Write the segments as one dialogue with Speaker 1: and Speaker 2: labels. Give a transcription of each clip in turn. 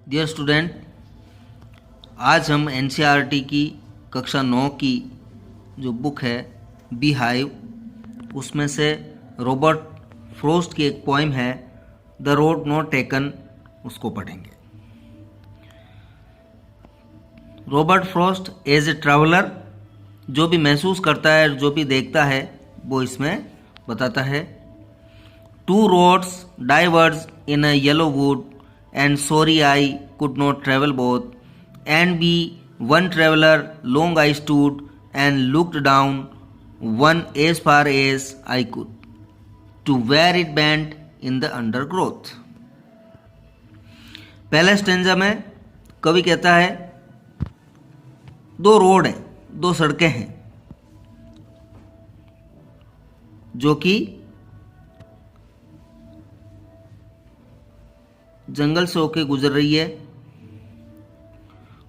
Speaker 1: Dear student, आज हम NCERT की कक्षा 9 की जो बुक है बी हाइव, उसमें से रॉबर्ट फ्रॉस्ट की एक पोइम है द रोड नॉट टेकन, उसको पढ़ेंगे। Robert Frost as a traveller जो भी महसूस करता है, जो भी देखता है, वो इसमें बताता है। Two roads diverge in a yellow wood and sorry I could not travel both, and be one traveler long I stood and looked down one as far as I could to where it bent in the undergrowth। पहले stanza में कवि कहता है दो road हैं, दो सड़कें हैं जो कि जंगल से होके गुजर रही है,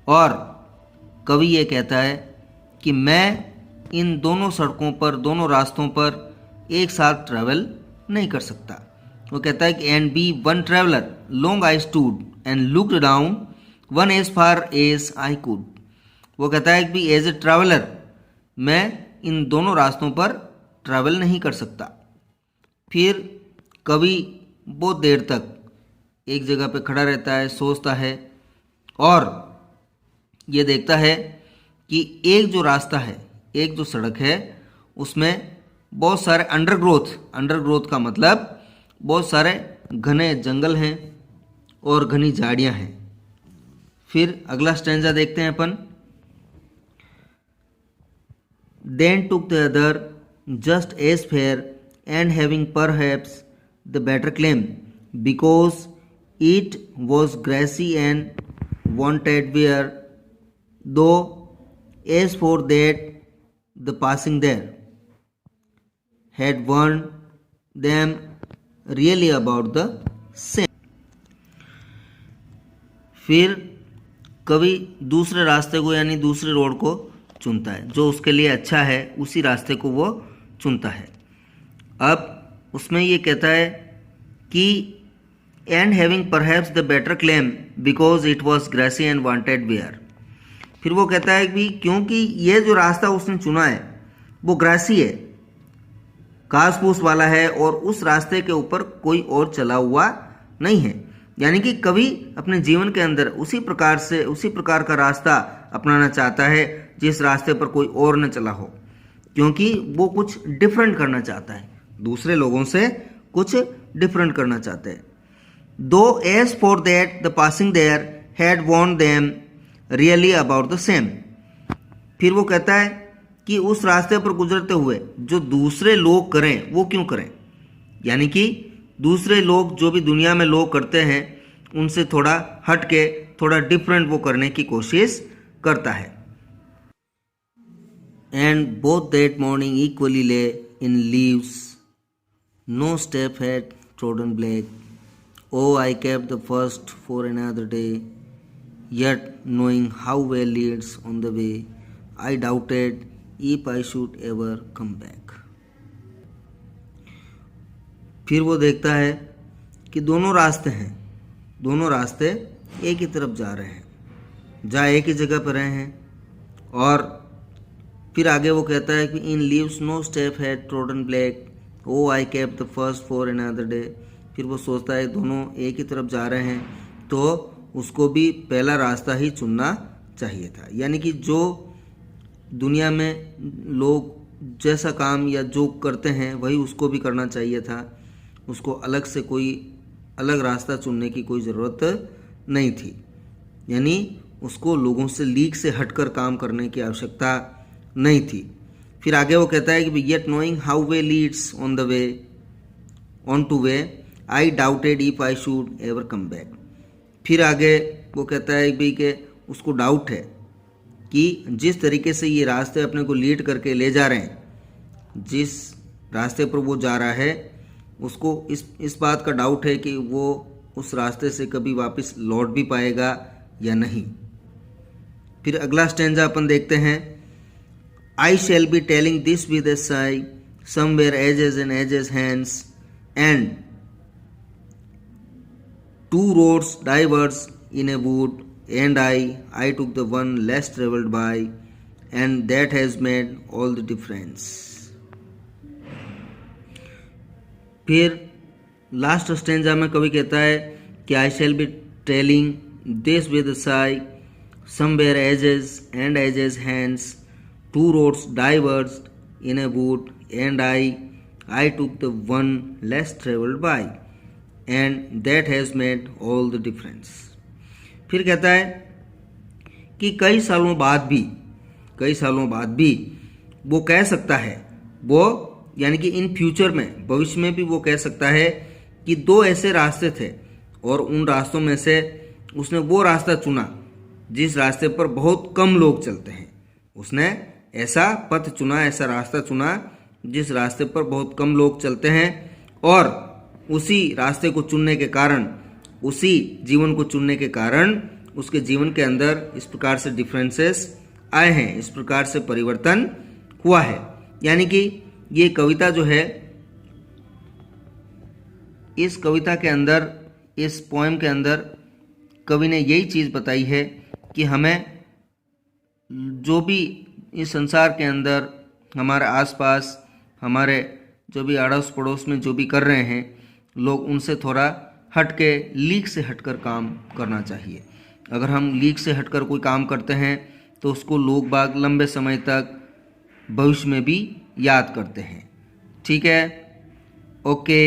Speaker 1: और कवि ये कहता है कि मैं इन दोनों सड़कों पर, दोनों रास्तों पर एक साथ ट्रैवल नहीं कर सकता। वो कहता है कि and be one traveller long I stood and looked down one as far as I could. वो कहता है कि एज ए ट्रैवलर मैं इन दोनों रास्तों पर ट्रैवल नहीं कर सकता। फिर कवि बहुत देर तक एक जगह पे खड़ा रहता है, सोचता है और ये देखता है कि एक जो रास्ता है, एक जो सड़क है, उसमें बहुत सारे अंडरग्रोथ का मतलब बहुत सारे घने जंगल हैं और घनी झाड़ियां हैं। फिर अगला स्टैंजा देखते हैं अपन। Then took the other just as fair and having perhaps the better claim because it was grassy and wanted wear, though as for that the passing there had warned them really about the same। फिर कवि दूसरे रास्ते को यानी दूसरे road को चुनता है, जो उसके लिए अच्छा है उसी रास्ते को वो चुनता है। अब उसमें ये कहता है कि and having perhaps the better claim because it was grassy and wanted wear। फिर वो कहता है कि क्योंकि ये जो रास्ता उसने चुना है वो ग्रासी है, घास फूस वाला है, और उस रास्ते के ऊपर कोई और चला हुआ नहीं है। यानी कि कवि अपने जीवन के अंदर उसी प्रकार का रास्ता अपनाना चाहता है जिस रास्ते पर कोई और न चला हो, क्योंकि वो कुछ डिफरेंट करना चाहता है, दूसरे लोगों से कुछ डिफरेंट करना चाहते हैं। Though as for that the passing there had warned them really about the same। फिर वो कहता है कि उस रास्ते पर गुजरते हुए जो दूसरे लोग करें वो क्यों करें, यानी कि दूसरे लोग जो भी दुनिया में लोग करते हैं उनसे थोड़ा हट के, थोड़ा डिफरेंट वो करने की कोशिश करता है। And both that morning equally lay in leaves, no step had trodden black। Oh, I kept the first for another day, yet knowing how well leads on the way, I doubted if I should ever come back। फिर वो देखता है कि दोनों रास्ते हैं, दोनों रास्ते एक ही तरफ जा रहे हैं, जा एक ही जगह पर रहे हैं। और फिर आगे वो कहता है कि in leaves no step had trodden black, oh I kept the first for another day. फिर वो सोचता है दोनों एक ही तरफ जा रहे हैं, तो उसको भी पहला रास्ता ही चुनना चाहिए था। यानी कि जो दुनिया में लोग जैसा काम या जो करते हैं वही उसको भी करना चाहिए था, उसको अलग से कोई अलग रास्ता चुनने की कोई ज़रूरत नहीं थी। यानी उसको लोगों से लीक से हटकर काम करने की आवश्यकता नहीं थी। फिर आगे वो कहता है कि yet knowing how way Leeds on the way on two way, I doubted if I should ever come back. फिर आगे वो कहता है भी कि उसको डाउट है कि जिस तरीके से ये रास्ते अपने को लीड करके ले जा रहे हैं, जिस रास्ते पर वो जा रहा है, उसको इस बात का डाउट है कि वो उस रास्ते से कभी वापस लौट भी पाएगा या नहीं। फिर अगला स्टेंजा अपन देखते हैं। I shall be telling this with a sigh somewhere ages and ages hence and two roads diverge in a wood, and I took the one less traveled by, and that has made all the difference. फिर last stanza में कवि कहता है कि I shall be telling this with a sigh, somewhere edges and edges hands, two roads diverged in a wood, and I took the one less traveled by, and that has made all the difference. फिर कहता है कि कई सालों बाद भी वो कह सकता है, वो यानी कि इन फ्यूचर में, भविष्य में भी वो कह सकता है कि दो ऐसे रास्ते थे और उन रास्तों में से उसने वो रास्ता चुना जिस रास्ते पर बहुत कम लोग चलते हैं। उसने ऐसा पथ चुना, ऐसा रास्ता चुना जिस रास्ते पर बहुत कम लोग चलते हैं, और उसी रास्ते को चुनने के कारण, उसी जीवन को चुनने के कारण उसके जीवन के अंदर इस प्रकार से डिफरेंसेस आए हैं, इस प्रकार से परिवर्तन हुआ है। यानी कि ये कविता जो है, इस कविता के अंदर, इस पोएम के अंदर कवि ने यही चीज़ बताई है कि हमें जो भी इस संसार के अंदर हमारे आसपास, हमारे जो भी अड़ोस पड़ोस में जो भी कर रहे हैं लोग, उनसे थोड़ा हट के, लीक से हटकर काम करना चाहिए। अगर हम लीक से हटकर कोई काम करते हैं तो उसको लोग बाग लंबे समय तक भविष्य में भी याद करते हैं। ठीक है, ओके।